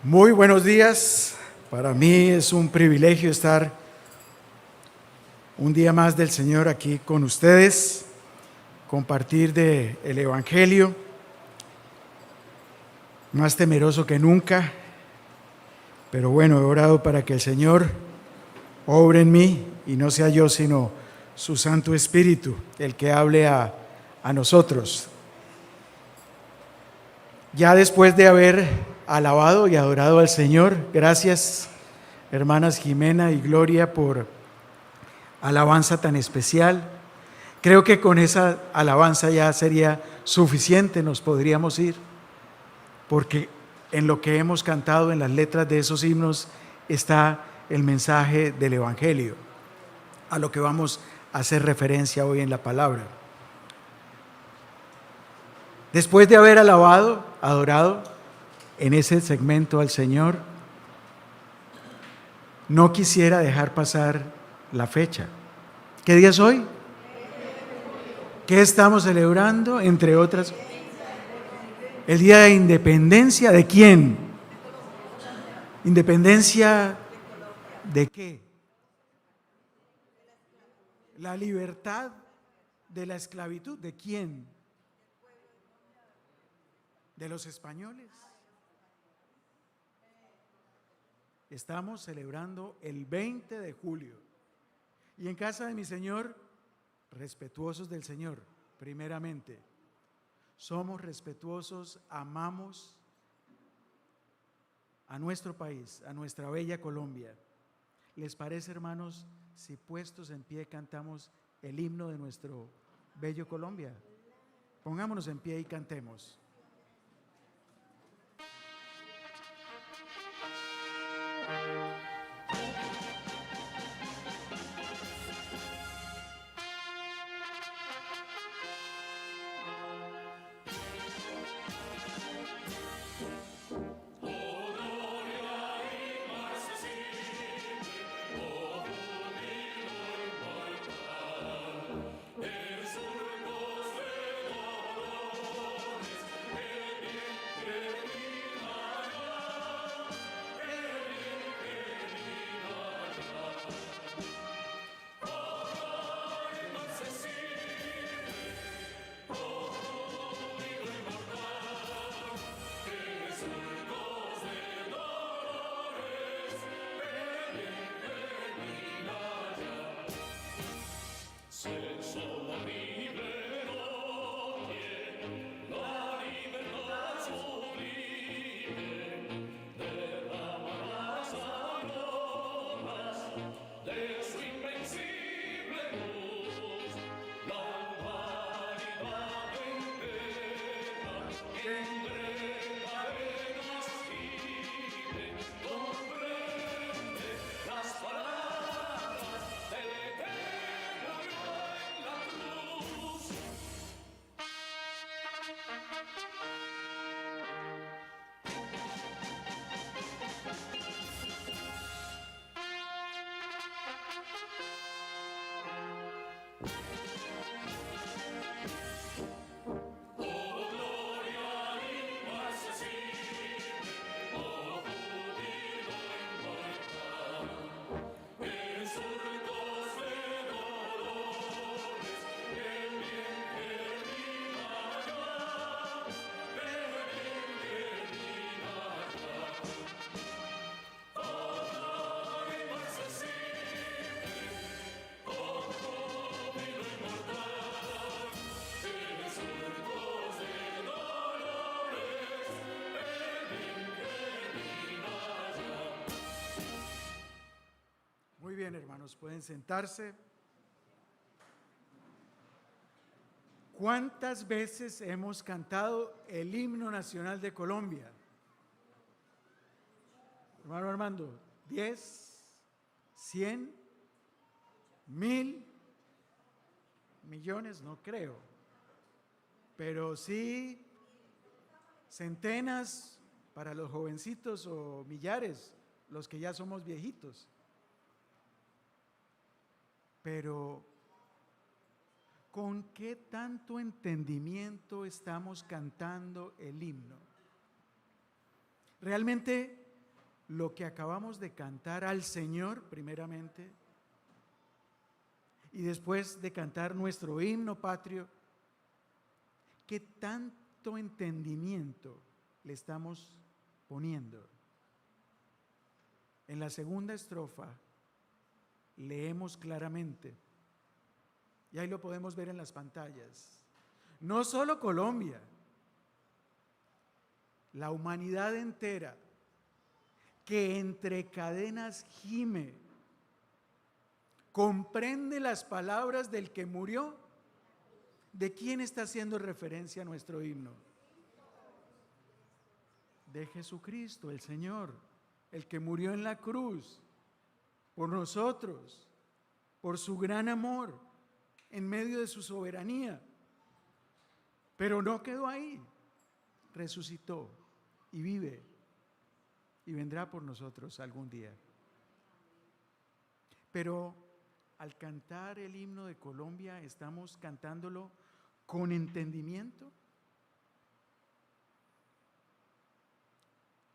Muy buenos días. Para mí es un privilegio estar un día más del Señor aquí con ustedes, compartir el Evangelio, más temeroso que nunca, pero bueno, he orado para que el Señor obre en mí y no sea yo, sino su Santo Espíritu, el que hable a nosotros. Ya después de haber alabado y adorado al Señor, gracias hermanas Jimena y Gloria por alabanza tan especial. Creo que con esa alabanza ya sería suficiente, nos podríamos ir, porque en lo que hemos cantado, en las letras de esos himnos, está el mensaje del Evangelio, a lo que vamos a hacer referencia hoy en la palabra. Después de haber alabado, adorado en ese segmento al Señor, no quisiera dejar pasar la fecha. ¿Qué día es hoy? ¿Qué estamos celebrando? Entre otras, el Día de Independencia. ¿De quién? ¿Independencia de qué? La libertad de la esclavitud. ¿De quién? ¿De los españoles? Estamos celebrando el 20 de julio. Y en casa de mi Señor, respetuosos del Señor, primeramente. Somos respetuosos, amamos a nuestro país, a nuestra bella Colombia. ¿Les parece, hermanos, si puestos en pie cantamos el himno de nuestro bello Colombia? Pongámonos en pie y cantemos. Muy bien, hermanos, pueden sentarse. ¿Cuántas veces hemos cantado el himno nacional de Colombia? Hermano Armando, 10, 100, 1000, millones, no creo, pero sí centenas para los jovencitos o millares, los que ya somos viejitos. Pero ¿con qué tanto entendimiento estamos cantando el himno? Realmente lo que acabamos de cantar al Señor primeramente, y después de cantar nuestro himno patrio, ¿qué tanto entendimiento le estamos poniendo? En la segunda estrofa leemos claramente, y ahí lo podemos ver en las pantallas, no solo Colombia, la humanidad entera, que entre cadenas gime, comprende las palabras del que murió. ¿De quién está haciendo referencia nuestro himno? De Jesucristo, el Señor, el que murió en la cruz por nosotros, por su gran amor, en medio de su soberanía. Pero no quedó ahí, resucitó y vive y vendrá por nosotros algún día. Pero al cantar el himno de Colombia, ¿estamos cantándolo con entendimiento?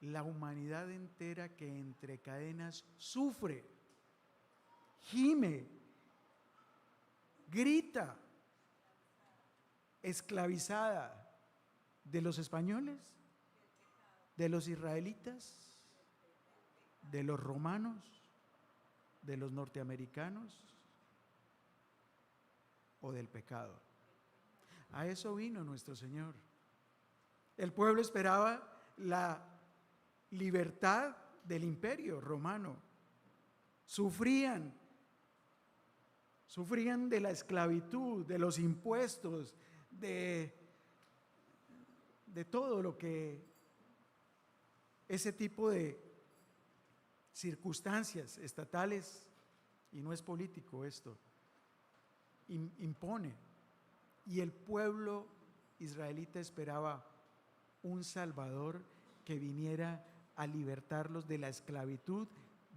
La humanidad entera que entre cadenas sufre, gime, grita, esclavizada de los españoles, de los israelitas, de los romanos, de los norteamericanos o del pecado. A eso vino nuestro Señor. El pueblo esperaba la libertad del imperio romano. Sufrían de la esclavitud, de los impuestos, de todo lo que ese tipo de circunstancias estatales, y no es político esto, impone. Y el pueblo israelita esperaba un Salvador que viniera a libertarlos de la esclavitud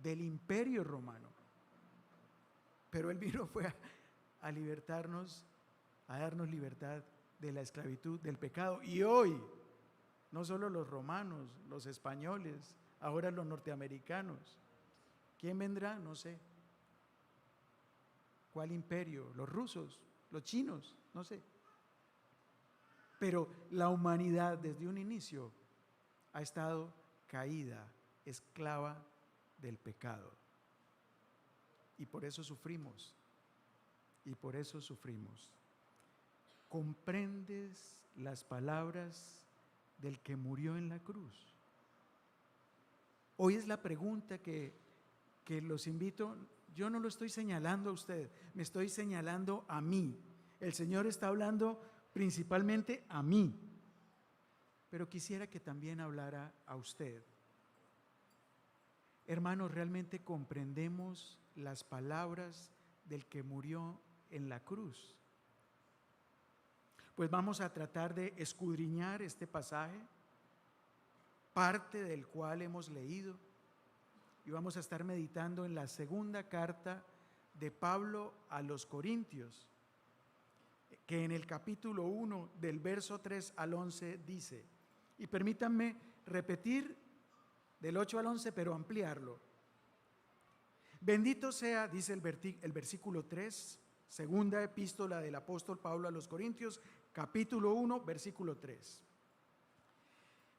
del imperio romano. Pero Él vino fue a libertarnos, a darnos libertad de la esclavitud del pecado. Y hoy, no solo los romanos, los españoles, ahora los norteamericanos. ¿Quién vendrá? No sé. ¿Cuál imperio? Los rusos, los chinos, no sé. Pero la humanidad desde un inicio ha estado caída, esclava del pecado. Y por eso sufrimos. Y por eso sufrimos. ¿Comprendes las palabras del que murió en la cruz? Hoy es la pregunta que los invito. Yo no lo estoy señalando a usted, me estoy señalando a mí. El Señor está hablando principalmente a mí, pero quisiera que también hablara a usted. Hermanos, ¿realmente comprendemos las palabras del que murió en la cruz? Pues vamos a tratar de escudriñar este pasaje, parte del cual hemos leído, y vamos a estar meditando en la segunda carta de Pablo a los Corintios, que en el capítulo 1 del verso 3 al 11 dice, y permítanme repetir del 8 al 11, pero ampliarlo. Bendito sea, dice el versículo 3, segunda epístola del apóstol Pablo a los Corintios, capítulo 1, versículo 3.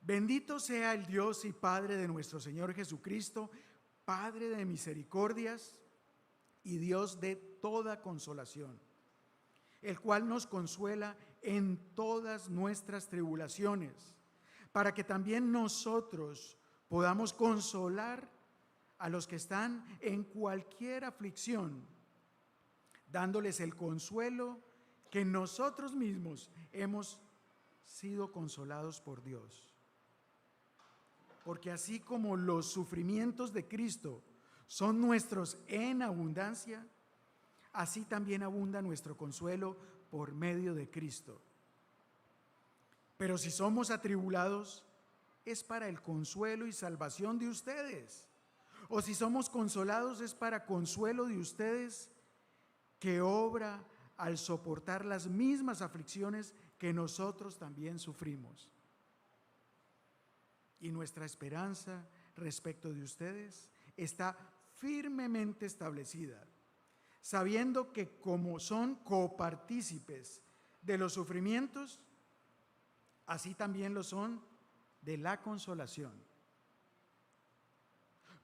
Bendito sea el Dios y Padre de nuestro Señor Jesucristo, Padre de misericordias y Dios de toda consolación, el cual nos consuela en todas nuestras tribulaciones, para que también nosotros podamos consolar a los que están en cualquier aflicción, dándoles el consuelo que nosotros mismos hemos sido consolados por Dios. Porque así como los sufrimientos de Cristo son nuestros en abundancia, así también abunda nuestro consuelo por medio de Cristo. Pero si somos atribulados, es para el consuelo y salvación de ustedes. O si somos consolados, es para consuelo de ustedes, que obra al soportar las mismas aflicciones que nosotros también sufrimos. Y nuestra esperanza respecto de ustedes está firmemente establecida, sabiendo que como son copartícipes de los sufrimientos, así también lo son de la consolación.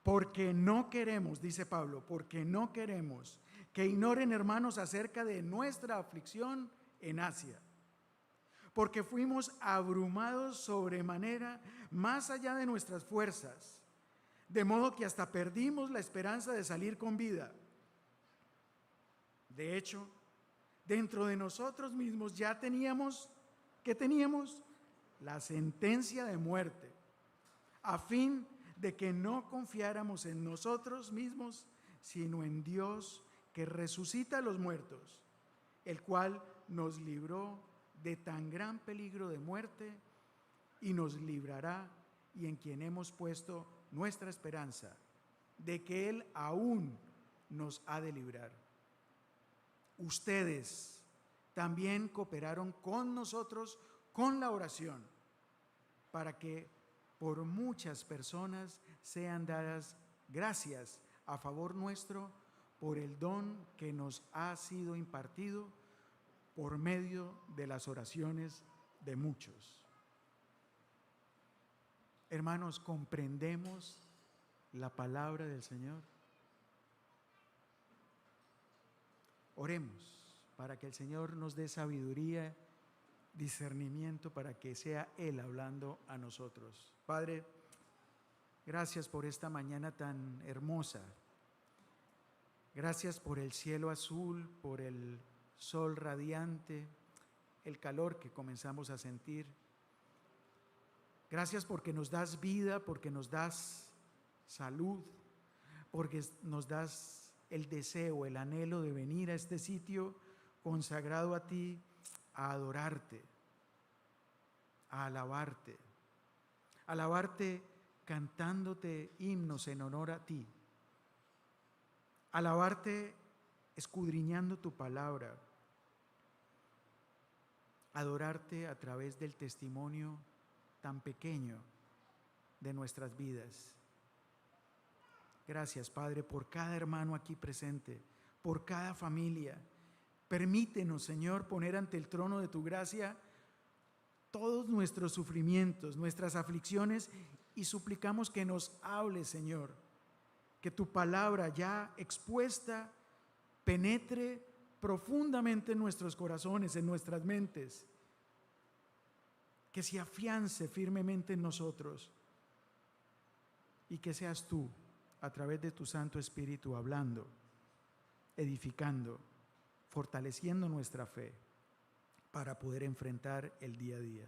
Porque no queremos, dice Pablo, porque no queremos que ignoren, hermanos, acerca de nuestra aflicción en Asia, porque fuimos abrumados sobremanera más allá de nuestras fuerzas, de modo que hasta perdimos la esperanza de salir con vida. De hecho, dentro de nosotros mismos ya teníamos, ¿qué teníamos? La sentencia de muerte, a fin de que no confiáramos en nosotros mismos, sino en Dios que resucita a los muertos, el cual nos libró de tan gran peligro de muerte y nos librará, y en quien hemos puesto nuestra esperanza, de que Él aún nos ha de librar. Ustedes también cooperaron con nosotros con la oración, para que por muchas personas sean dadas gracias a favor nuestro por el don que nos ha sido impartido por medio de las oraciones de muchos. Hermanos, ¿comprendemos la palabra del Señor? Oremos para que el Señor nos dé sabiduría, discernimiento, para que sea Él hablando a nosotros. Padre, gracias por esta mañana tan hermosa. Gracias por el cielo azul, por el sol radiante, el calor que comenzamos a sentir. Gracias porque nos das vida, porque nos das salud, porque nos das el deseo, el anhelo de venir a este sitio consagrado a ti, a adorarte, a alabarte cantándote himnos en honor a ti, alabarte escudriñando tu palabra, adorarte a través del testimonio tan pequeño de nuestras vidas. Gracias, Padre, por cada hermano aquí presente, por cada familia. Permítenos, Señor, poner ante el trono de tu gracia todos nuestros sufrimientos, nuestras aflicciones, y suplicamos que nos hables, Señor, que tu palabra ya expuesta penetre profundamente en nuestros corazones, en nuestras mentes, que se afiance firmemente en nosotros, y que seas tú, a través de tu Santo Espíritu, hablando, edificando, fortaleciendo nuestra fe para poder enfrentar el día a día.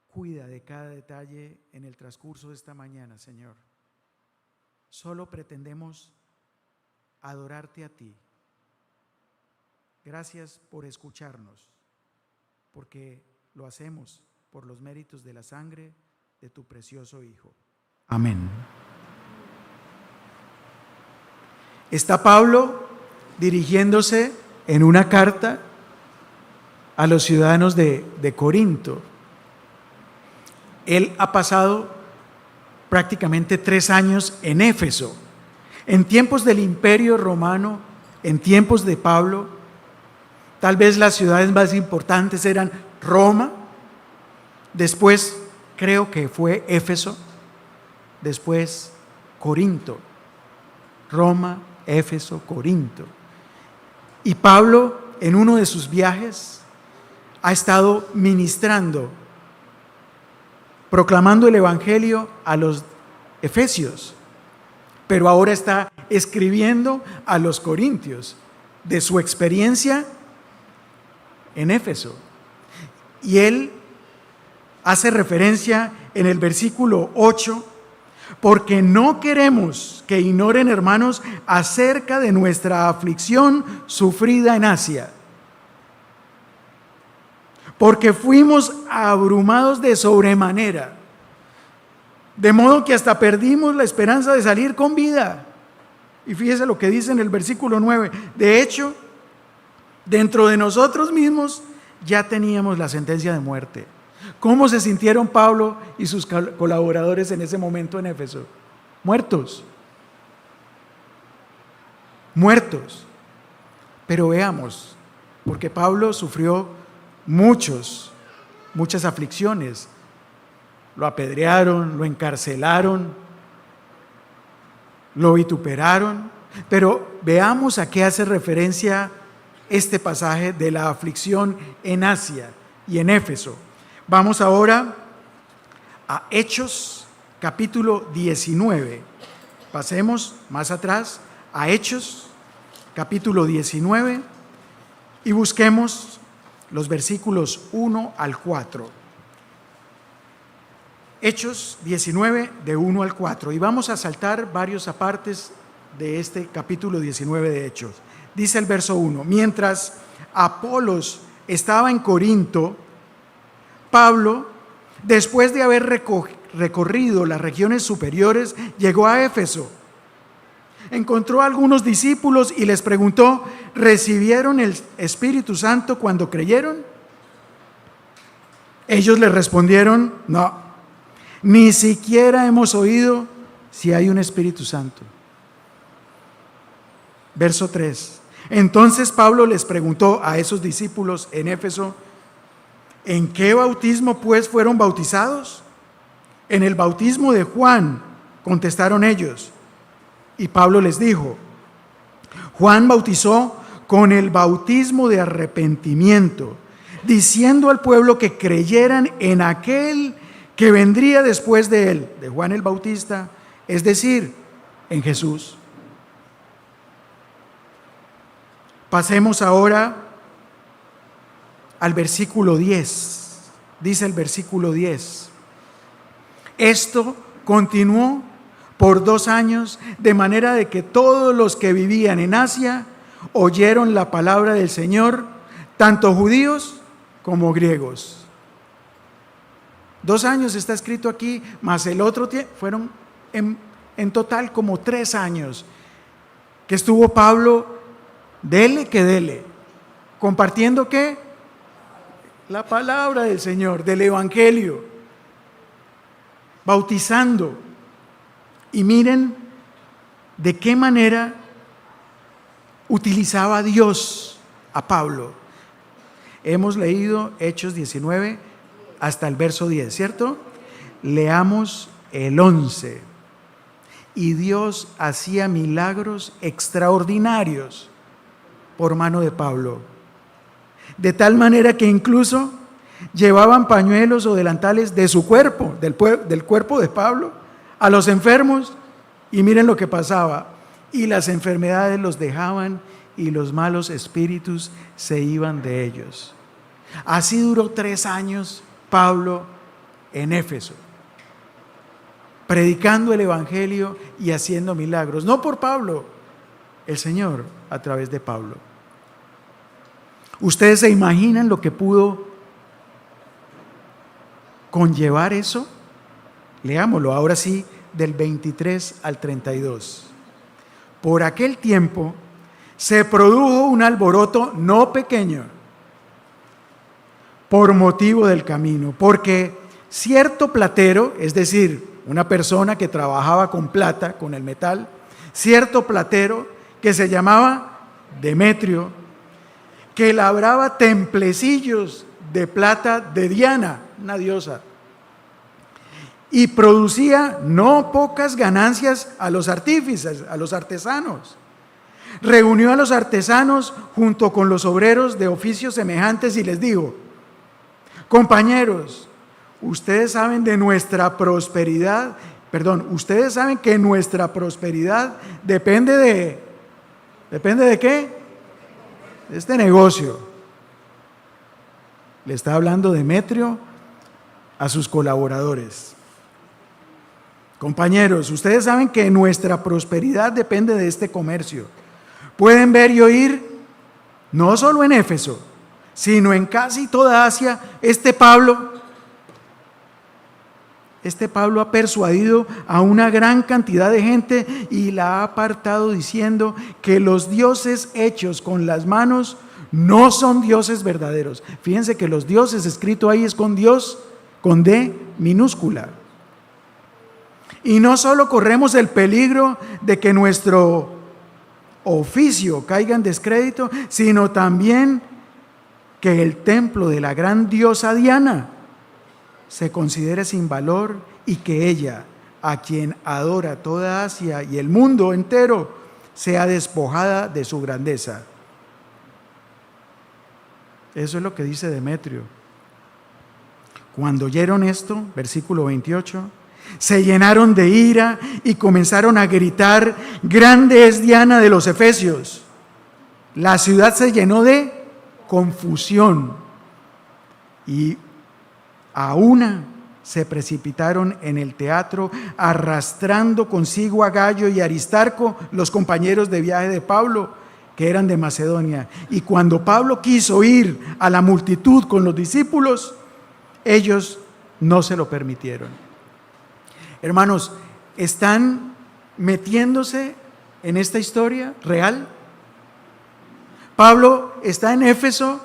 Cuida de cada detalle en el transcurso de esta mañana, Señor. Solo pretendemos adorarte a ti. Gracias por escucharnos, porque lo hacemos por los méritos de la sangre de tu precioso Hijo. Amén. Está Pablo dirigiéndose en una carta a los ciudadanos de Corinto. Él ha pasado prácticamente 3 años en Éfeso. En tiempos del Imperio Romano, en tiempos de Pablo, tal vez las ciudades más importantes eran Roma, después creo que fue Éfeso, después Corinto. Roma, Éfeso, Corinto. Y Pablo, en uno de sus viajes, ha estado ministrando, proclamando el Evangelio a los efesios, pero ahora está escribiendo a los corintios de su experiencia en Éfeso. Y él hace referencia en el versículo 8, porque no queremos que ignoren, hermanos, acerca de nuestra aflicción sufrida en Asia, porque fuimos abrumados de sobremanera, de modo que hasta perdimos la esperanza de salir con vida. Y fíjese lo que dice en el versículo 9. De hecho, dentro de nosotros mismos ya teníamos la sentencia de muerte. ¿Cómo se sintieron Pablo y sus colaboradores en ese momento en Éfeso? Muertos. Muertos. Pero veamos, porque Pablo sufrió muchas aflicciones. Lo apedrearon, lo encarcelaron, lo vituperaron. Pero veamos a qué hace referencia este pasaje de la aflicción en Asia y en Éfeso. Vamos ahora a Hechos, capítulo 19. Pasemos más atrás a Hechos, capítulo 19, y busquemos los versículos 1 al 4. Hechos 19, de 1 al 4. Y vamos a saltar varios apartes de este capítulo 19 de Hechos. Dice el verso 1: mientras Apolos estaba en Corinto, Pablo, después de haber recorrido las regiones superiores, llegó a Éfeso. Encontró a algunos discípulos y les preguntó: ¿recibieron el Espíritu Santo cuando creyeron? Ellos le respondieron: no, ni siquiera hemos oído si hay un Espíritu Santo. Verso 3. Entonces Pablo les preguntó a esos discípulos en Éfeso: ¿en qué bautismo pues fueron bautizados? En el bautismo de Juan, contestaron ellos. Y Pablo les dijo: Juan bautizó con el bautismo de arrepentimiento, diciendo al pueblo que creyeran en aquel que vendría después de él, de Juan el Bautista, es decir, en Jesús. Pasemos ahora al versículo 10. Dice el versículo 10: esto continuó por 2 años, de manera de que todos los que vivían en Asia oyeron la palabra del Señor, tanto judíos como griegos. 2 años está escrito aquí, más el otro tiempo, fueron en total como 3 años que estuvo Pablo dele que dele, compartiendo ¿qué? La palabra del Señor, del Evangelio, bautizando. Y miren de qué manera utilizaba Dios a Pablo. Hemos leído Hechos 19 hasta el verso 10, ¿cierto? Leamos el 11. Y Dios hacía milagros extraordinarios por mano de Pablo, de tal manera que incluso llevaban pañuelos o delantales de su cuerpo, del cuerpo de Pablo, a los enfermos, y miren lo que pasaba: y las enfermedades los dejaban y los malos espíritus se iban de ellos. Así duró 3 años Pablo en Éfeso, predicando el Evangelio y haciendo milagros, no por Pablo, el Señor a través de Pablo. ¿Ustedes se imaginan lo que pudo conllevar eso? Leámoslo ahora sí, del 23 al 32. Por aquel tiempo se produjo un alboroto no pequeño por motivo del camino, porque cierto platero, es decir, una persona que trabajaba con plata, con el metal, cierto platero que se llamaba Demetrio, que labraba templecillos de plata de Diana, una diosa, y producía no pocas ganancias a los artífices, a los artesanos. Reunió a los artesanos junto con los obreros de oficios semejantes y les dijo: compañeros, ustedes saben que nuestra prosperidad depende de ¿qué? De este negocio. Le está hablando Demetrio a sus colaboradores. Compañeros, ustedes saben que nuestra prosperidad depende de este comercio. Pueden ver y oír, no solo en Éfeso, sino en casi toda Asia, este Pablo ha persuadido a una gran cantidad de gente y la ha apartado diciendo que los dioses hechos con las manos no son dioses verdaderos. Fíjense que los dioses escrito ahí es con Dios con D minúscula. Y no solo corremos el peligro de que nuestro oficio caiga en descrédito, sino también que el templo de la gran diosa Diana se considere sin valor y que ella, a quien adora toda Asia y el mundo entero, sea despojada de su grandeza. Eso es lo que dice Demetrio. Cuando oyeron esto, versículo 28, se llenaron de ira y comenzaron a gritar: grande es Diana de los Efesios. La ciudad se llenó de confusión y a una se precipitaron en el teatro, arrastrando consigo a Gayo y Aristarco, los compañeros de viaje de Pablo, que eran de Macedonia. Y cuando Pablo quiso ir a la multitud con los discípulos, ellos no se lo permitieron. Hermanos, ¿están metiéndose en esta historia real? Pablo está en Éfeso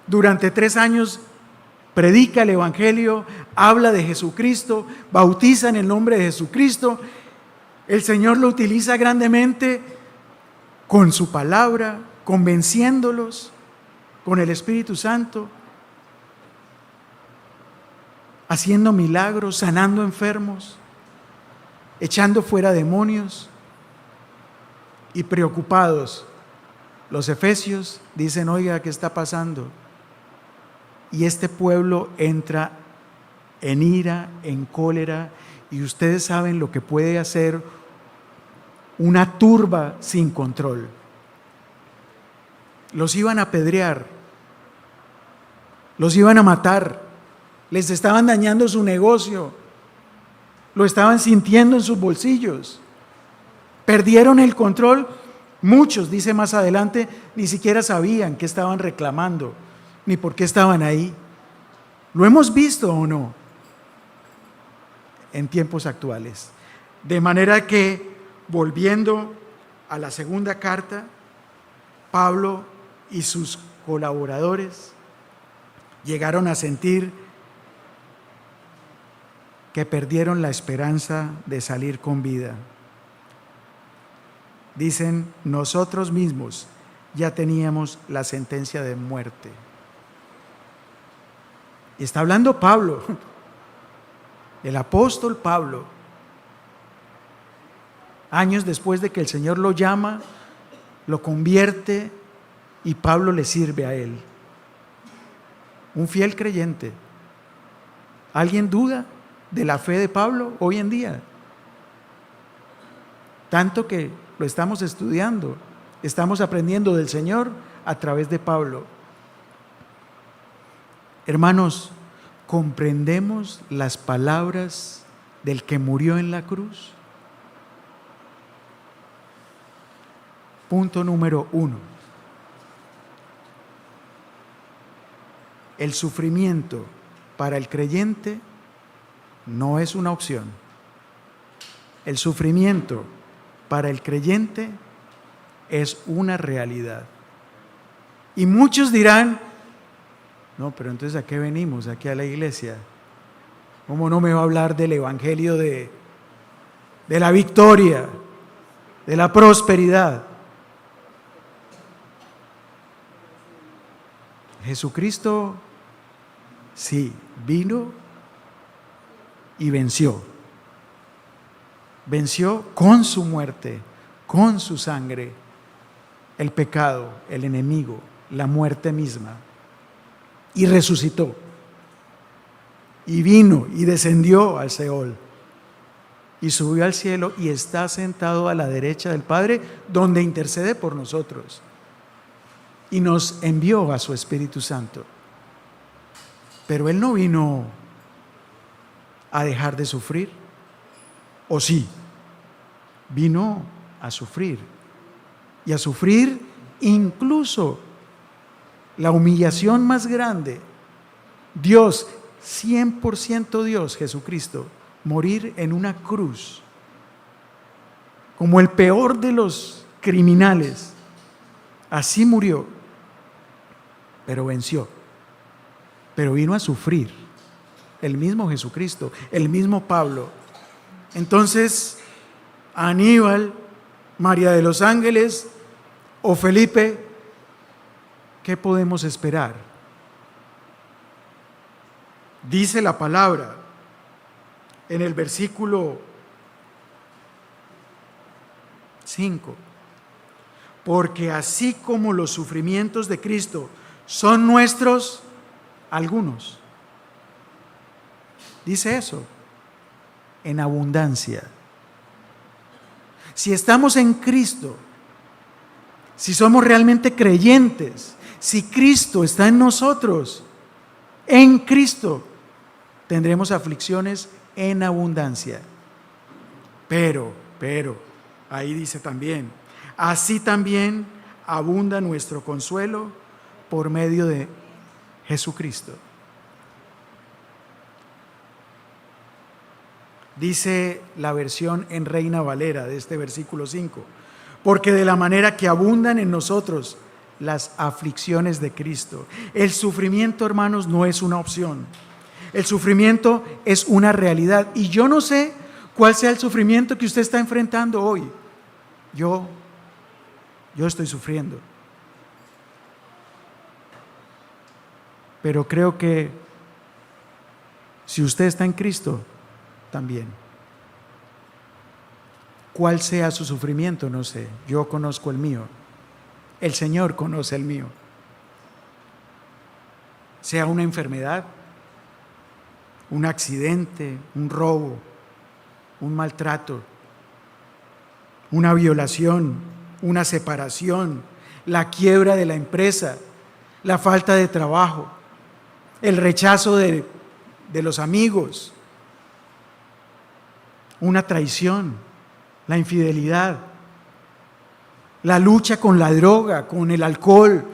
durante 3 años, predica el Evangelio, habla de Jesucristo, bautiza en el nombre de Jesucristo. El Señor lo utiliza grandemente con su palabra, convenciéndolos con el Espíritu Santo, haciendo milagros, sanando enfermos, echando fuera demonios. Y preocupados, los efesios dicen: oiga, ¿qué está pasando? Y este pueblo entra en ira, en cólera, y ustedes saben lo que puede hacer una turba sin control. Los iban a apedrear, los iban a matar, les estaban dañando su negocio, lo estaban sintiendo en sus bolsillos, perdieron el control. Muchos, dice más adelante, ni siquiera sabían qué estaban reclamando, ni por qué estaban ahí. ¿Lo hemos visto o no en tiempos actuales? De manera que, volviendo a la segunda carta, Pablo y sus colaboradores llegaron a sentir que perdieron la esperanza de salir con vida. Dicen: nosotros mismos ya teníamos la sentencia de muerte. Y está hablando Pablo, el apóstol Pablo, años después de que el Señor lo llama, lo convierte y Pablo le sirve a él. Un fiel creyente. ¿Alguien duda de la fe de Pablo hoy en día? Tanto que lo estamos estudiando, estamos aprendiendo del Señor a través de Pablo. Hermanos, ¿comprendemos las palabras del que murió en la cruz? Punto número 1. El sufrimiento para el creyente no es una opción. El sufrimiento para el creyente es una realidad. Y muchos dirán: no, pero entonces ¿a qué venimos aquí a la iglesia? ¿Cómo no me va a hablar del evangelio de la victoria, de la prosperidad? Jesucristo sí vino y venció. Venció con su muerte, con su sangre, el pecado, el enemigo, la muerte misma. Y resucitó. Y vino y descendió al Seol. Y subió al cielo y está sentado a la derecha del Padre, donde intercede por nosotros. Y nos envió a su Espíritu Santo. Pero Él no vino a dejar de sufrir. ¿O sí? Vino a sufrir. Y a sufrir incluso la humillación más grande. Dios, 100% Dios, Jesucristo, morir en una cruz como el peor de los criminales. Así murió, pero venció. Pero vino a sufrir. el mismo Jesucristo, el mismo Pablo. Entonces, Aníbal, María de los Ángeles o Felipe, ¿qué podemos esperar? Dice la palabra en el versículo 5, porque así como los sufrimientos de Cristo son nuestros, algunos, dice eso, en abundancia. Si estamos en Cristo, si somos realmente creyentes, si Cristo está en nosotros, en Cristo, tendremos aflicciones en abundancia. Pero, ahí dice también, así también abunda nuestro consuelo por medio de Jesucristo. Dice la versión en Reina Valera de este versículo 5, porque de la manera que abundan en nosotros las aflicciones de Cristo. El sufrimiento, hermanos, no es una opción. El sufrimiento es una realidad. Y yo no sé cuál sea el sufrimiento que usted está enfrentando hoy. Yo estoy sufriendo. Pero creo que si usted está en Cristo, también. ¿Cuál sea su sufrimiento? No sé. Yo conozco el mío. El Señor conoce el mío. Sea una enfermedad, un accidente, un robo, un maltrato, una violación, una separación, la quiebra de la empresa, la falta de trabajo, el rechazo de los amigos, una traición, la infidelidad, la lucha con la droga, con el alcohol,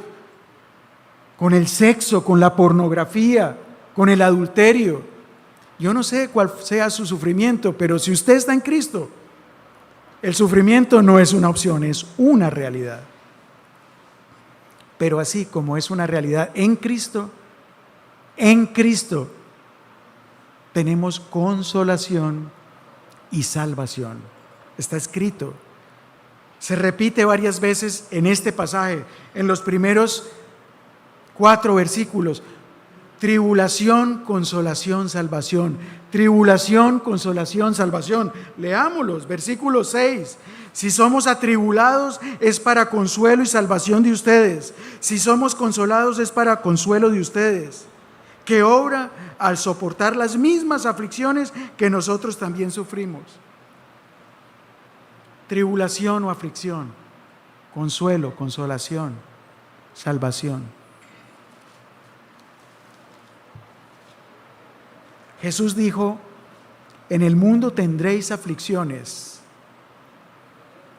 con el sexo, con la pornografía, con el adulterio. Yo no sé cuál sea su sufrimiento, pero si usted está en Cristo, el sufrimiento no es una opción, es una realidad. Pero así como es una realidad en Cristo tenemos consolación y salvación. Está escrito. Se repite varias veces en este pasaje, en los primeros 4 versículos. Tribulación, consolación, salvación. Tribulación, consolación, salvación. Leámoslos, versículo 6. Si somos atribulados es para consuelo y salvación de ustedes. Si somos consolados es para consuelo de ustedes, que obra al soportar las mismas aflicciones que nosotros también sufrimos. Tribulación o aflicción, consuelo, consolación, salvación. Jesús dijo, en el mundo tendréis aflicciones,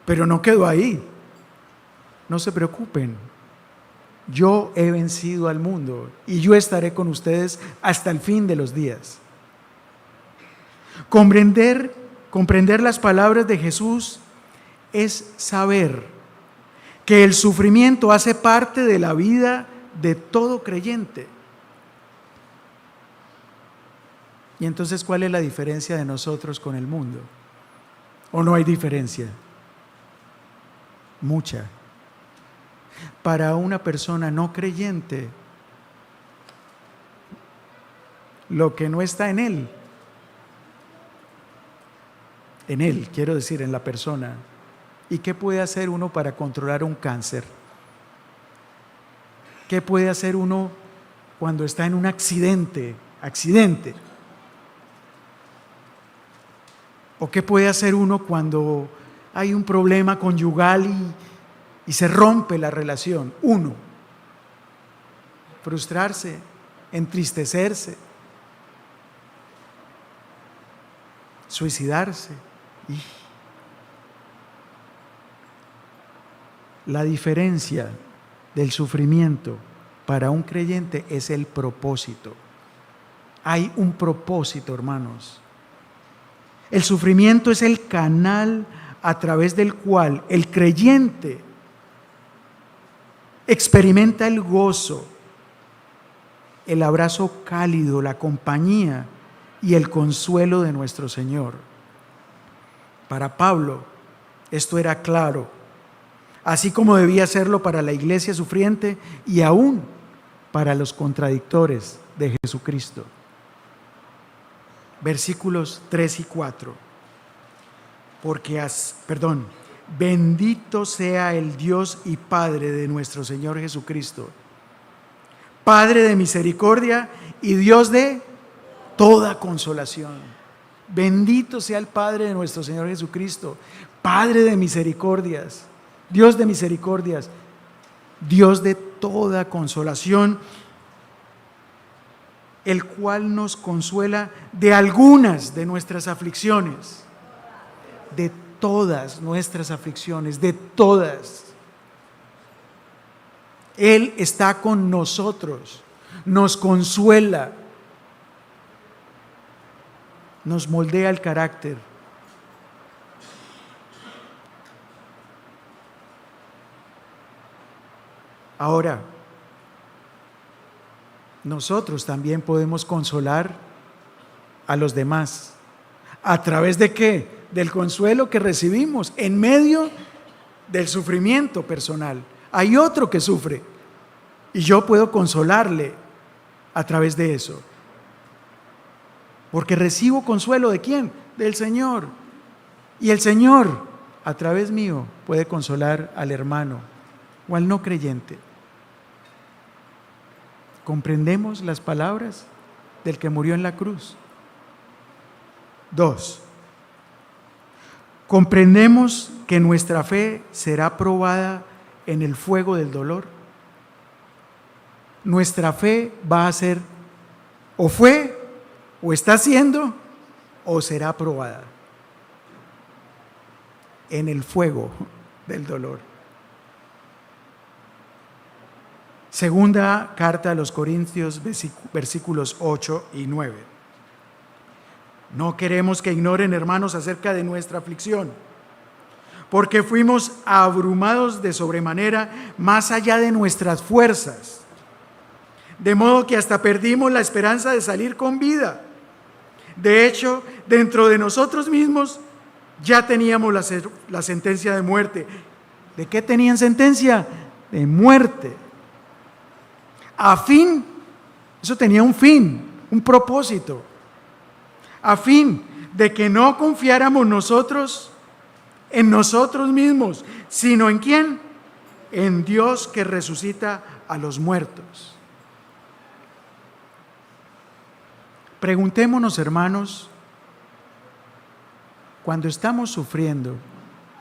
pero no quedó ahí. No se preocupen, yo he vencido al mundo y yo estaré con ustedes hasta el fin de los días. Comprender las palabras de Jesús es saber que el sufrimiento hace parte de la vida de todo creyente. Y entonces, ¿cuál es la diferencia de nosotros con el mundo? ¿O no hay diferencia? Mucha. Para una persona no creyente, lo que no está en él, quiero decir, en la persona. ¿Y qué puede hacer uno para controlar un cáncer? ¿Qué puede hacer uno cuando está en un accidente? ¿O qué puede hacer uno cuando hay un problema conyugal y se rompe la relación? Uno, frustrarse, entristecerse, suicidarse. La diferencia del sufrimiento para un creyente es el propósito. Hay un propósito, hermanos. El sufrimiento es el canal a través del cual el creyente experimenta el gozo, el abrazo cálido, la compañía y el consuelo de nuestro Señor. Para Pablo, esto era claro, así como debía serlo para la iglesia sufriente y aún para los contradictores de Jesucristo. Versículos 3 y 4. Bendito sea el Dios y Padre de nuestro Señor Jesucristo, Padre de misericordia y Dios de toda consolación. Bendito sea el Padre de nuestro Señor Jesucristo, Padre de misericordias, Dios de misericordias, Dios de toda consolación, el cual nos consuela de algunas de nuestras aflicciones, de todas nuestras aflicciones, de todas. Él está con nosotros, nos consuela, nos moldea el carácter. Ahora, nosotros también podemos consolar a los demás. ¿A través de qué? Del consuelo que recibimos en medio del sufrimiento personal. Hay otro que sufre y yo puedo consolarle a través de eso. Porque recibo consuelo ¿de quién? Del Señor. Y el Señor, a través mío, puede consolar al hermano o al no creyente. ¿Comprendemos las palabras del que murió en la cruz? 2. ¿Comprendemos que nuestra fe será probada en el fuego del dolor? Nuestra fe va a ser, o fue, o está siendo, o será probada en el fuego del dolor. Segunda carta a los Corintios, versículos 8 y 9. No queremos que ignoren, hermanos, acerca de nuestra aflicción, porque fuimos abrumados de sobremanera más allá de nuestras fuerzas, de modo que hasta perdimos la esperanza de salir con vida. De hecho, dentro de nosotros mismos ya teníamos la sentencia de muerte. ¿De qué tenían sentencia? De muerte. A fin, eso tenía un fin, un propósito, a fin de que no confiáramos nosotros en nosotros mismos, sino ¿en quién? En Dios que resucita a los muertos. Preguntémonos, hermanos, cuando estamos sufriendo,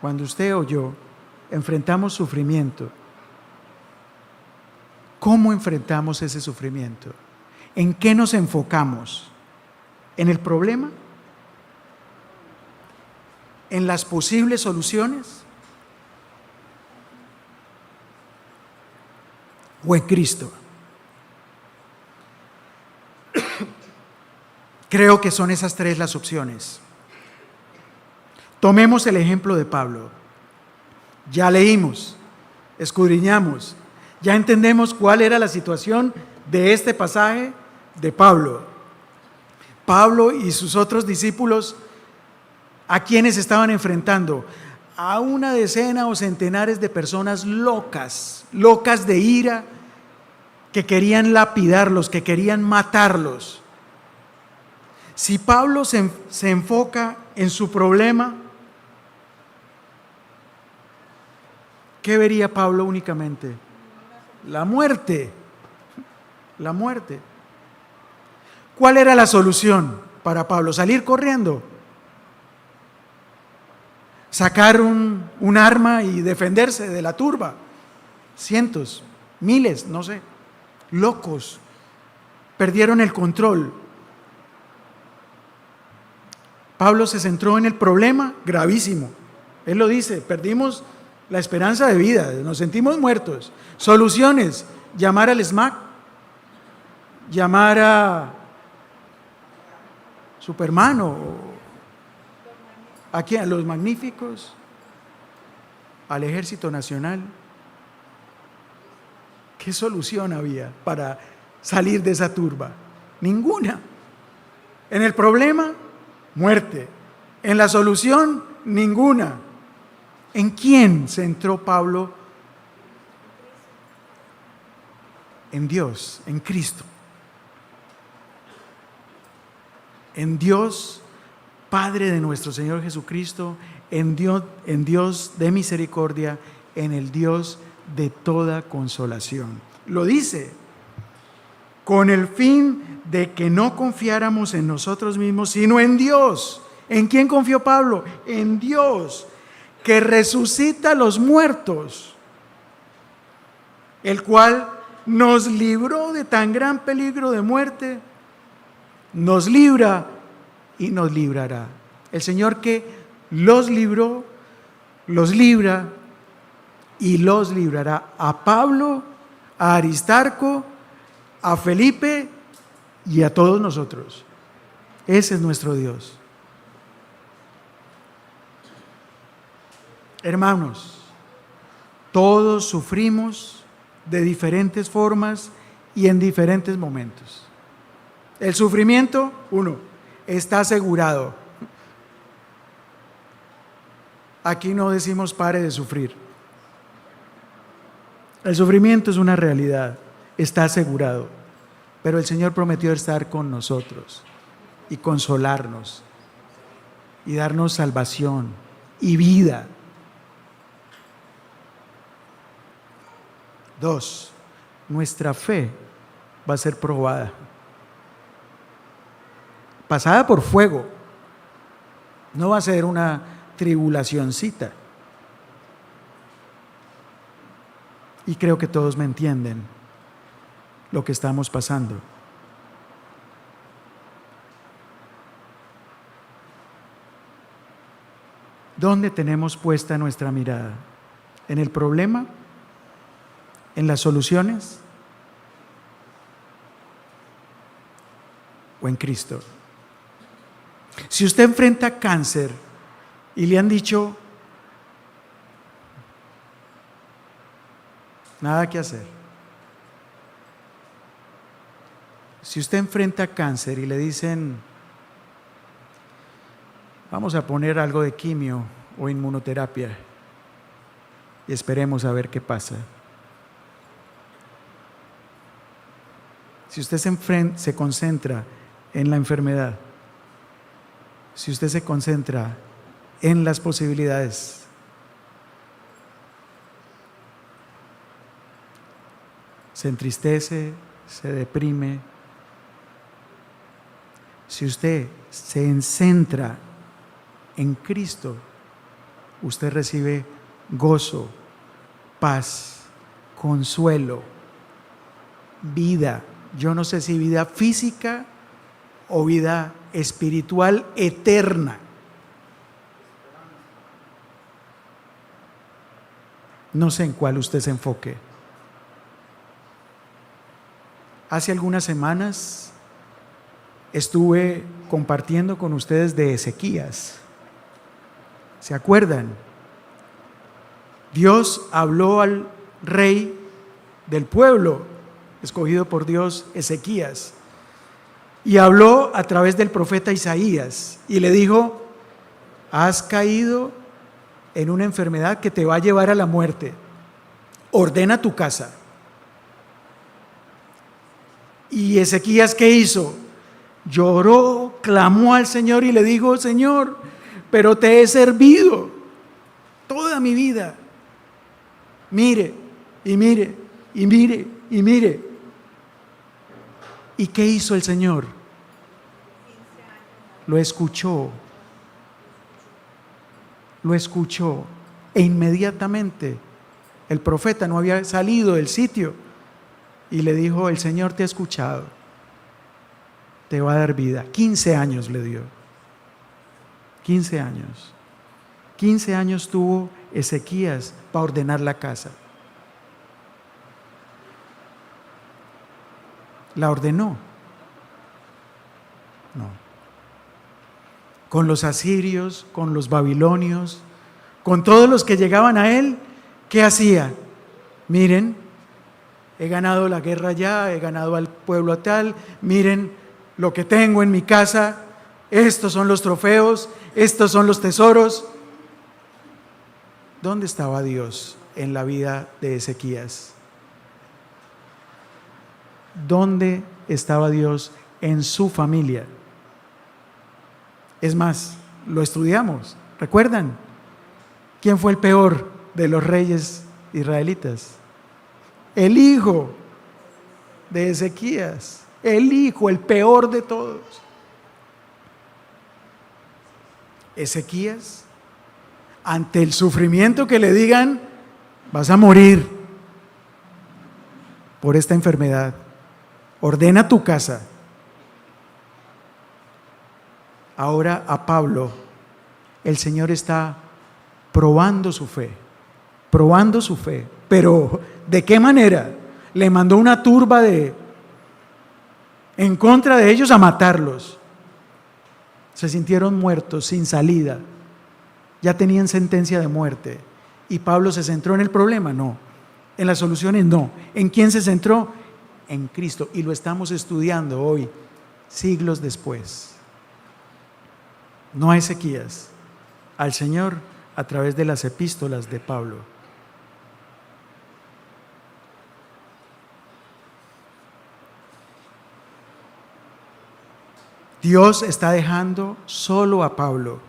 cuando usted o yo enfrentamos sufrimiento, ¿cómo enfrentamos ese sufrimiento? ¿En qué nos enfocamos? ¿En el problema? ¿En las posibles soluciones? ¿O en Cristo? Creo que son esas tres las opciones. Tomemos el ejemplo de Pablo. Ya leímos, escudriñamos, ya entendemos cuál era la situación de este pasaje de Pablo. Pablo y sus otros discípulos, ¿a quiénes estaban enfrentando? A una decena o centenares de personas locas de ira, que querían lapidarlos, que querían matarlos. Si Pablo se enfoca en su problema, ¿qué vería Pablo únicamente? La muerte. La muerte. ¿Cuál era la solución para Pablo? ¿Salir corriendo? ¿Sacar un arma y defenderse de la turba? Cientos, miles, no sé, locos, perdieron el control. Pablo se centró en el problema gravísimo. Él lo dice, perdimos la esperanza de vida, nos sentimos muertos. Soluciones, llamar al SMAC, llamar a Superman o aquí a los magníficos, al Ejército Nacional. ¿Qué solución había para salir de esa turba? Ninguna. En el problema, muerte. En la solución, ninguna. ¿En quién centró Pablo? En Dios, en Cristo. En Dios, Padre de nuestro Señor Jesucristo, en Dios de misericordia, en el Dios de toda consolación. Lo dice, con el fin de que no confiáramos en nosotros mismos, sino en Dios. ¿En quién confió Pablo? En Dios, que resucita a los muertos, el cual nos libró de tan gran peligro de muerte, nos libra y nos librará. El Señor que los libró, los libra y los librará a Pablo, a Aristarco, a Felipe y a todos nosotros. Ese es nuestro Dios. Hermanos, todos sufrimos de diferentes formas y en diferentes momentos. El sufrimiento, está asegurado. Aquí no decimos pare de sufrir. El sufrimiento es una realidad, está asegurado. Pero el Señor prometió estar con nosotros y consolarnos y darnos salvación y vida. 2, nuestra fe va a ser probada. Pasada por fuego. No va a ser una tribulacioncita. Y creo que todos me entienden lo que estamos pasando. ¿Dónde tenemos puesta nuestra mirada? ¿En el problema? ¿En las soluciones? ¿O en Cristo? Si usted enfrenta cáncer y le han dicho nada que hacer. Si usted enfrenta cáncer y le dicen vamos a poner algo de quimio o inmunoterapia y esperemos a ver qué pasa. Si usted se concentra en la enfermedad, si usted se concentra en las posibilidades, se entristece, se deprime. Si usted se centra en Cristo, usted recibe gozo, paz, consuelo, vida. Yo no sé si vida física o vida espiritual eterna. No sé en cuál usted se enfoque. Hace algunas semanas estuve compartiendo con ustedes de Ezequías. ¿Se acuerdan? Dios habló al rey del pueblo, escogido por Dios, Ezequías, y habló a través del profeta Isaías y le dijo: has caído en una enfermedad que te va a llevar a la muerte, ordena tu casa. Y Ezequías, ¿qué hizo? Lloró, clamó al Señor y le dijo: Señor, pero te he servido toda mi vida. Mire, y mire, y mire, y mire. ¿Y qué hizo el Señor? Lo escuchó. Lo escuchó. E inmediatamente el profeta no había salido del sitio y le dijo: el Señor te ha escuchado, te va a dar vida. 15 años le dio. 15 años. 15 años tuvo Ezequías para ordenar la casa. ¿La ordenó? No. Con los asirios, con los babilonios, con todos los que llegaban a él, ¿qué hacía? Miren, he ganado la guerra ya, he ganado al pueblo tal, miren lo que tengo en mi casa, estos son los trofeos, estos son los tesoros. ¿Dónde estaba Dios en la vida de Ezequías? ¿Dónde estaba Dios en su familia? Es más, lo estudiamos. ¿Recuerdan? ¿Quién fue el peor de los reyes israelitas? El hijo de Ezequías. El hijo, el peor de todos. Ezequías, ante el sufrimiento que le digan, vas a morir por esta enfermedad, ordena tu casa. Ahora a Pablo, el Señor está probando su fe, pero ¿de qué manera? Le mandó una turba en contra de ellos a matarlos. Se sintieron muertos, sin salida, ya tenían sentencia de muerte. ¿Y Pablo se centró en el problema? No. ¿En las soluciones? No. ¿En quién se centró? En Cristo. Y lo estamos estudiando hoy, siglos después. No a Ezequías, al Señor a través de las epístolas de Pablo. Dios está dejando solo a Pablo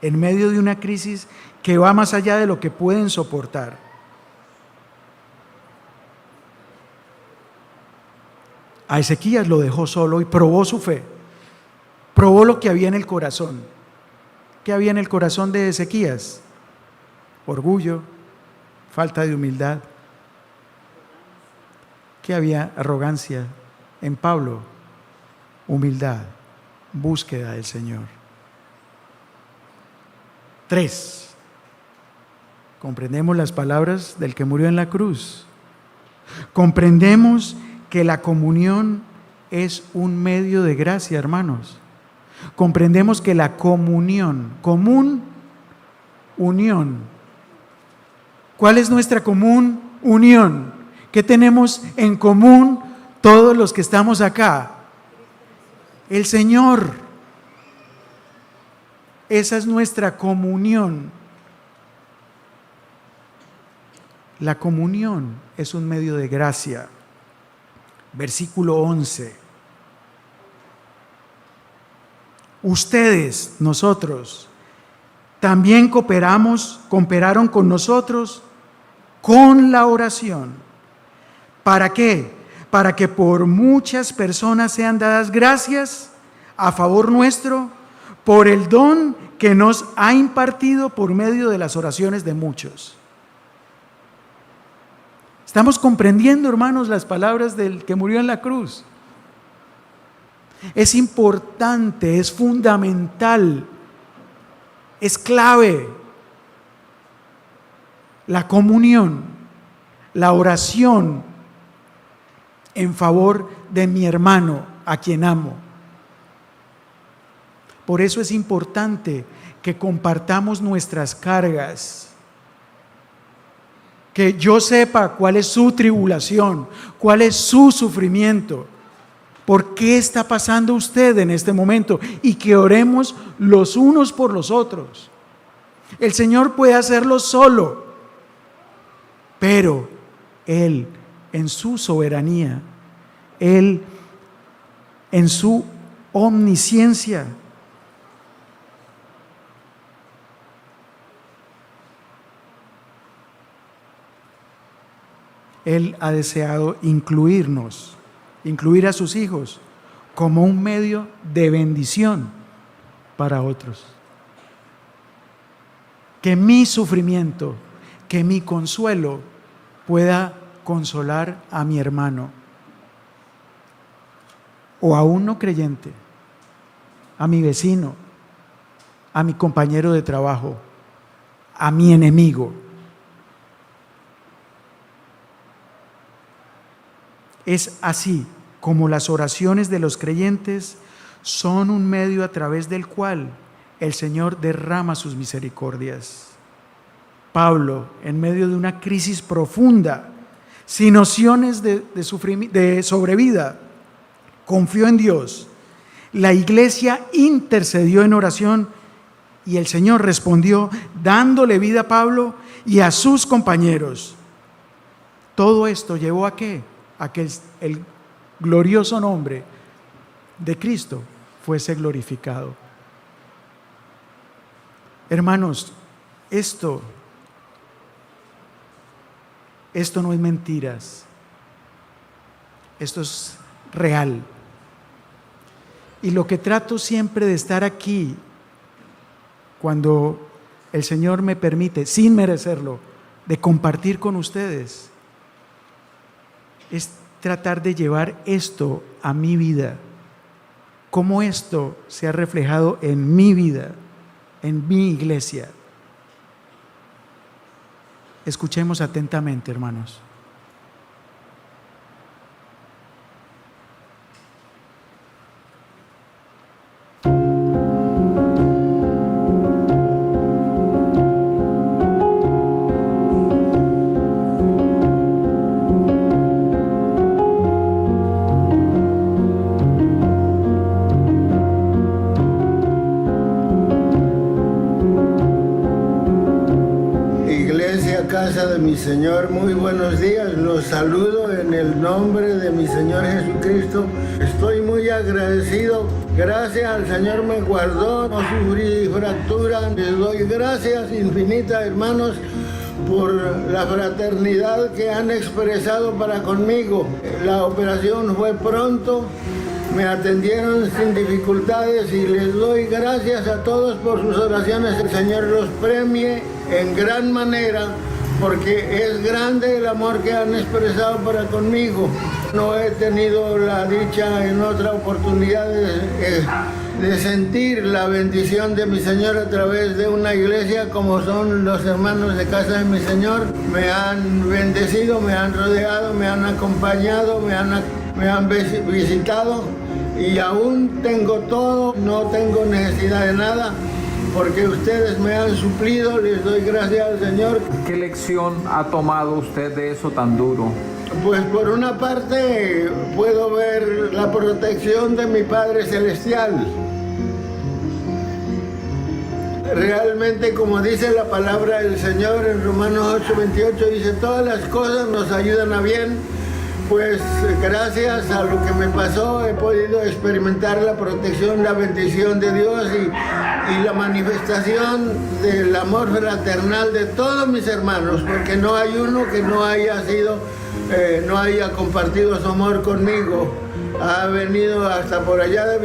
en medio de una crisis que va más allá de lo que pueden soportar. A Ezequías lo dejó solo y probó su fe, probó lo que había en el corazón. ¿Qué había en el corazón de Ezequías? Orgullo, falta de humildad. ¿Qué había? Arrogancia. En Pablo, humildad, búsqueda del Señor. 3. Comprendemos las palabras del que murió en la cruz. Comprendemos que la comunión es un medio de gracia, hermanos. Comprendemos que la comunión, unión. ¿Cuál es nuestra común unión? ¿Qué tenemos en común todos los que estamos acá? El Señor. Esa es nuestra comunión. La comunión es un medio de gracia. Versículo 11. Ustedes, nosotros, también cooperaron con nosotros con la oración. ¿Para qué? Para que por muchas personas sean dadas gracias a favor nuestro por el don que nos ha impartido por medio de las oraciones de muchos. Estamos comprendiendo, hermanos, las palabras del que murió en la cruz. Es importante, es fundamental, es clave la comunión, la oración en favor de mi hermano a quien amo. Por eso es importante que compartamos nuestras cargas, que yo sepa cuál es su tribulación, cuál es su sufrimiento, por qué está pasando usted en este momento y que oremos los unos por los otros. El Señor puede hacerlo solo, pero Él en su soberanía, Él en su omnisciencia, Él ha deseado incluir a sus hijos como un medio de bendición para otros. Que mi sufrimiento, que mi consuelo pueda consolar a mi hermano o a un no creyente, a mi vecino, a mi compañero de trabajo, a mi enemigo. Es así como las oraciones de los creyentes son un medio a través del cual el Señor derrama sus misericordias. Pablo, en medio de una crisis profunda, sin nociones de sobrevida, confió en Dios La iglesia intercedió en oración y el Señor respondió dándole vida a Pablo y a sus compañeros. Todo esto llevó ¿a qué? A que el glorioso nombre de Cristo fuese glorificado. Hermanos, esto no es mentiras, esto es real. Y lo que trato siempre de estar aquí, cuando el Señor me permite, sin merecerlo, de compartir con ustedes, es tratar de llevar esto a mi vida, cómo esto se ha reflejado en mi vida, en mi iglesia. Escuchemos atentamente, hermanos. Casa de mi Señor, muy buenos días, los saludo en el nombre de mi Señor Jesucristo. Estoy muy agradecido, gracias al Señor me guardó, no sufrí fractura. Les doy gracias infinitas, hermanos, por la fraternidad que han expresado para conmigo. La operación fue pronto, me atendieron sin dificultades y les doy gracias a todos por sus oraciones. El Señor los premie en gran manera, porque es grande el amor que han expresado para conmigo. No he tenido la dicha en otra oportunidad de sentir la bendición de mi Señor a través de una iglesia como son los hermanos de Casa de mi Señor. Me han bendecido, me han rodeado, me han acompañado, me han visitado y aún tengo todo, no tengo necesidad de nada, porque ustedes me han suplido, les doy gracias al Señor. ¿Qué lección ha tomado usted de eso tan duro? Pues por una parte puedo ver la protección de mi Padre Celestial. Realmente, como dice la palabra del Señor en Romanos 8:28, dice, todas las cosas nos ayudan a bien. Pues gracias a lo que me pasó he podido experimentar la protección, la bendición de Dios y la manifestación del amor fraternal de todos mis hermanos, porque no hay uno que no haya compartido su amor conmigo. Ha venido hasta por allá de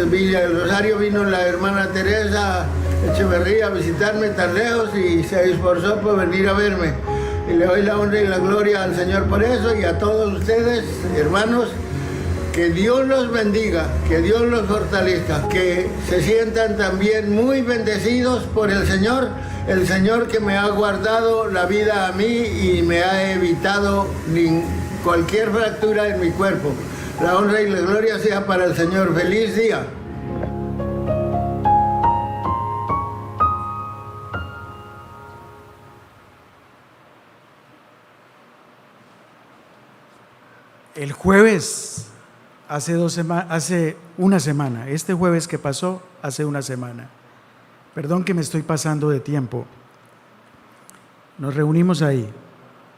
Villa del Rosario, vino la hermana Teresa Echeverría a visitarme tan lejos y se esforzó por venir a verme. Y le doy la honra y la gloria al Señor por eso, y a todos ustedes, hermanos, que Dios los bendiga, que Dios los fortalezca, que se sientan también muy bendecidos por el Señor que me ha guardado la vida a mí y me ha evitado cualquier fractura en mi cuerpo. La honra y la gloria sea para el Señor. ¡Feliz día! El jueves, hace una semana, este jueves que pasó, hace una semana. Perdón que me estoy pasando de tiempo. Nos reunimos ahí.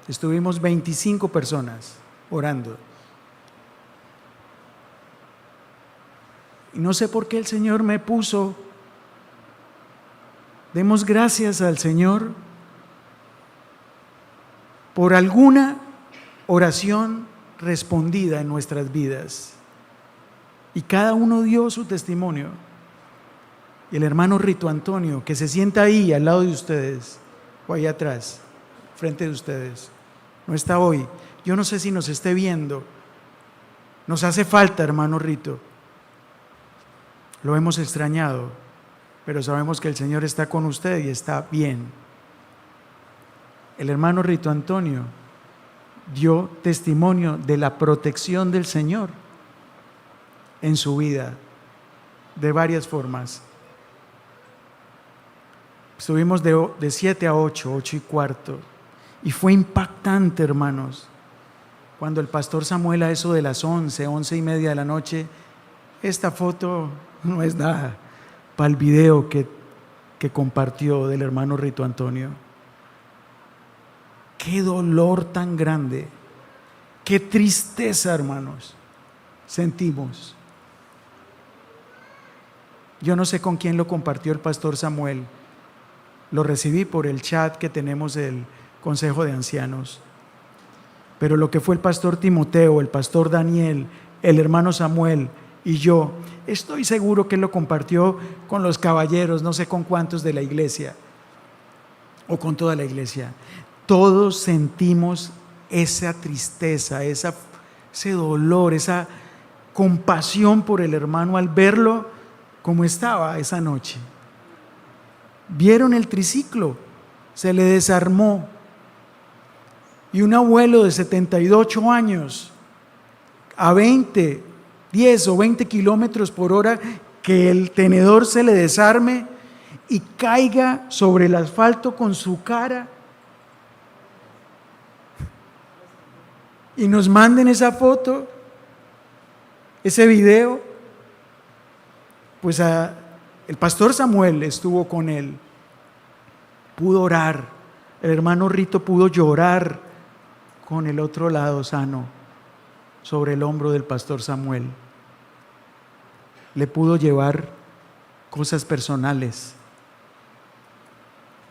Estuvimos 25 personas orando. Y no sé por qué el Señor me puso, demos gracias al Señor por alguna oración respondida en nuestras vidas. Y cada uno dio su testimonio. Y el hermano Rito Antonio, que se sienta ahí al lado de ustedes, o ahí atrás, frente de ustedes, no está hoy. Yo no sé si nos esté viendo. Nos hace falta, hermano Rito. Lo hemos extrañado, pero sabemos que el Señor está con usted y está bien. El hermano Rito Antonio dio testimonio de la protección del Señor en su vida, de varias formas. Estuvimos de 7 a 8, 8:15, y fue impactante, hermanos, cuando el pastor Samuel a eso de las 11:30 de la noche esta foto no es nada para el video que compartió del hermano Rito Antonio. Qué dolor tan grande, qué tristeza, hermanos, sentimos. Yo no sé con quién lo compartió el pastor Samuel. Lo recibí por el chat que tenemos del Consejo de Ancianos. Pero lo que fue el pastor Timoteo, el pastor Daniel, el hermano Samuel y yo, estoy seguro que él lo compartió con los caballeros, no sé con cuántos de la iglesia o con toda la iglesia. Todos sentimos esa tristeza, ese dolor, esa compasión por el hermano al verlo como estaba esa noche. Vieron el triciclo, se le desarmó. Y un abuelo de 78 años, a 10 o 20 kilómetros por hora, que el tenedor se le desarme y caiga sobre el asfalto con su cara. Y nos manden esa foto, ese video. Pues el pastor Samuel estuvo con él, pudo orar, el hermano Rito pudo llorar con el otro lado sano sobre el hombro del pastor Samuel. Le pudo llevar cosas personales.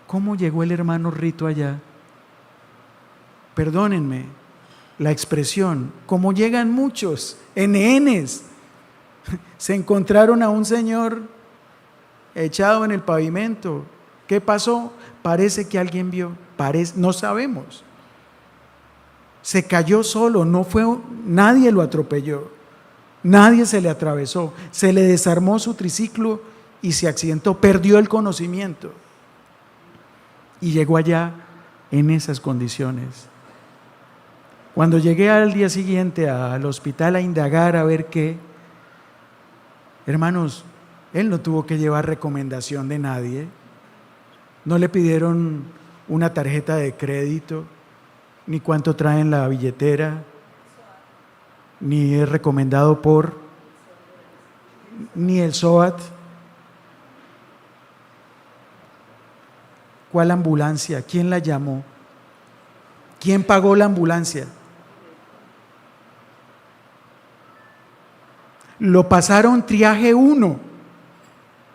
¿Cómo llegó el hermano Rito allá? Perdónenme la expresión, como llegan muchos NNs. Se encontraron a un señor echado en el pavimento. ¿Qué pasó? Parece que alguien vio, no sabemos. Se cayó solo, nadie lo atropelló, nadie se le atravesó, se le desarmó su triciclo y se accidentó, perdió el conocimiento y llegó allá en esas condiciones. Cuando llegué al día siguiente al hospital a indagar a ver qué, hermanos, él no tuvo que llevar recomendación de nadie, no le pidieron una tarjeta de crédito, ni cuánto trae en la billetera, ni es recomendado ni el SOAT. ¿Cuál ambulancia? ¿Quién la llamó? ¿Quién pagó la ambulancia? Lo pasaron triaje 1,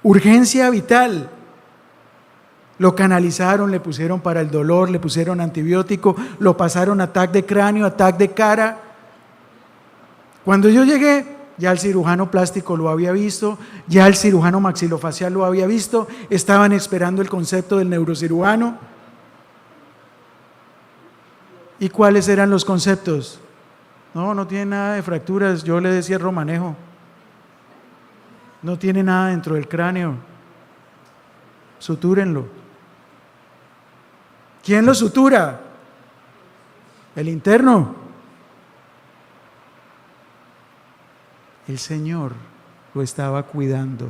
urgencia vital. Lo canalizaron, le pusieron para el dolor, le pusieron antibiótico, lo pasaron a TAC de cráneo, a TAC de cara. Cuando yo llegué, ya el cirujano plástico lo había visto, ya el cirujano maxilofacial lo había visto, estaban esperando el concepto del neurocirujano. ¿Y cuáles eran los conceptos? No tiene nada de fracturas, yo le decía Romanejo. No tiene nada dentro del cráneo. Sutúrenlo. ¿Quién lo sutura? El interno. El Señor lo estaba cuidando.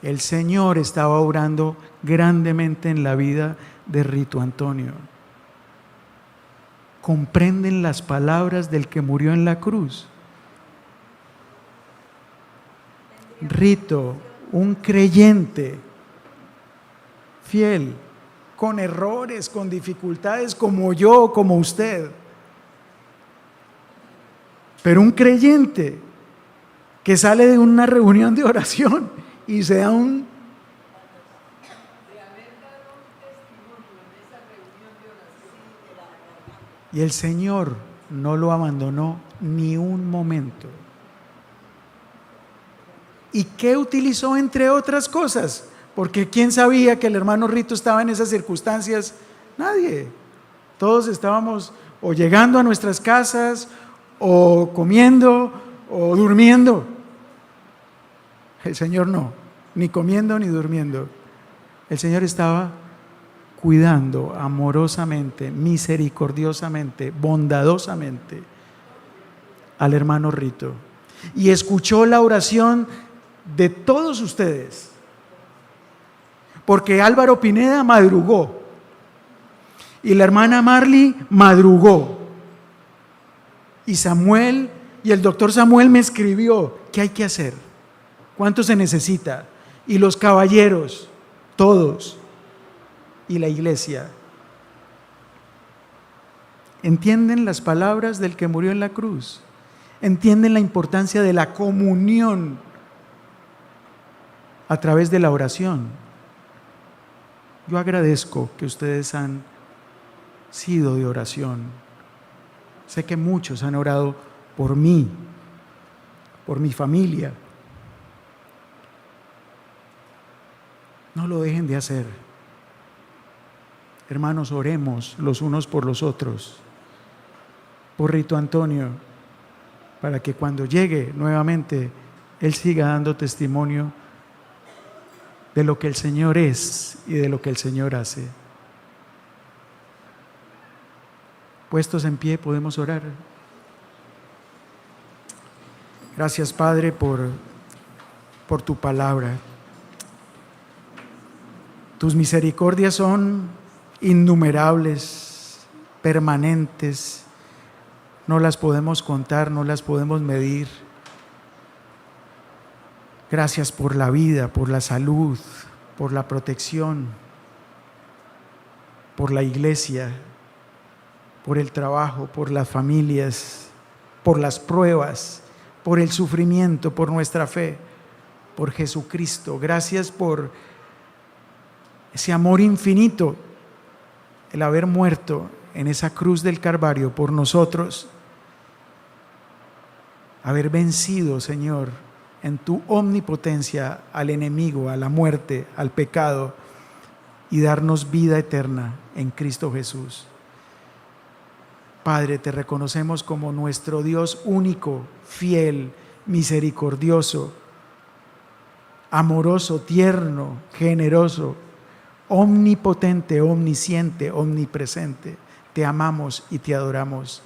El Señor estaba obrando grandemente en la vida de Rito Antonio. ¿Comprenden las palabras del que murió en la cruz? Rito, un creyente fiel, con errores, con dificultades, como yo, como usted, pero un creyente que sale de una reunión de oración y se da y el Señor no lo abandonó ni un momento. ¿Y qué utilizó entre otras cosas? Porque ¿quién sabía que el hermano Rito estaba en esas circunstancias? Nadie. Todos estábamos o llegando a nuestras casas, o comiendo, o durmiendo. El Señor no, ni comiendo ni durmiendo. El Señor estaba cuidando amorosamente, misericordiosamente, bondadosamente al hermano Rito. Y escuchó la oración de todos ustedes. Porque Álvaro Pineda madrugó y la hermana Marley madrugó y Samuel Y el doctor Samuel me escribió, ¿qué hay que hacer? ¿Cuánto se necesita? Y los caballeros, todos, y la iglesia, ¿entienden las palabras del que murió en la cruz? ¿Entienden la importancia de la comunión a través de la oración? Yo agradezco que ustedes han sido de oración. Sé que muchos han orado por mí, por mi familia. No lo dejen de hacer. Hermanos, oremos los unos por los otros. Por Rito Antonio, para que cuando llegue nuevamente, él siga dando testimonio de lo que el Señor es y de lo que el Señor hace. Puestos en pie, podemos orar. Gracias, Padre, por tu palabra. Tus misericordias son innumerables, permanentes. No las podemos contar, no las podemos medir. Gracias por la vida, por la salud, por la protección, por la iglesia, por el trabajo, por las familias, por las pruebas, por el sufrimiento, por nuestra fe, por Jesucristo. Gracias por ese amor infinito, el haber muerto en esa cruz del Calvario por nosotros, haber vencido, Señor, en tu omnipotencia al enemigo, a la muerte, al pecado, y darnos vida eterna en Cristo Jesús. Padre, te reconocemos como nuestro Dios único, fiel, misericordioso, amoroso, tierno, generoso, omnipotente, omnisciente, omnipresente. Te amamos y te adoramos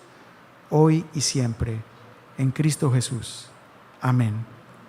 hoy y siempre. En Cristo Jesús. Amén.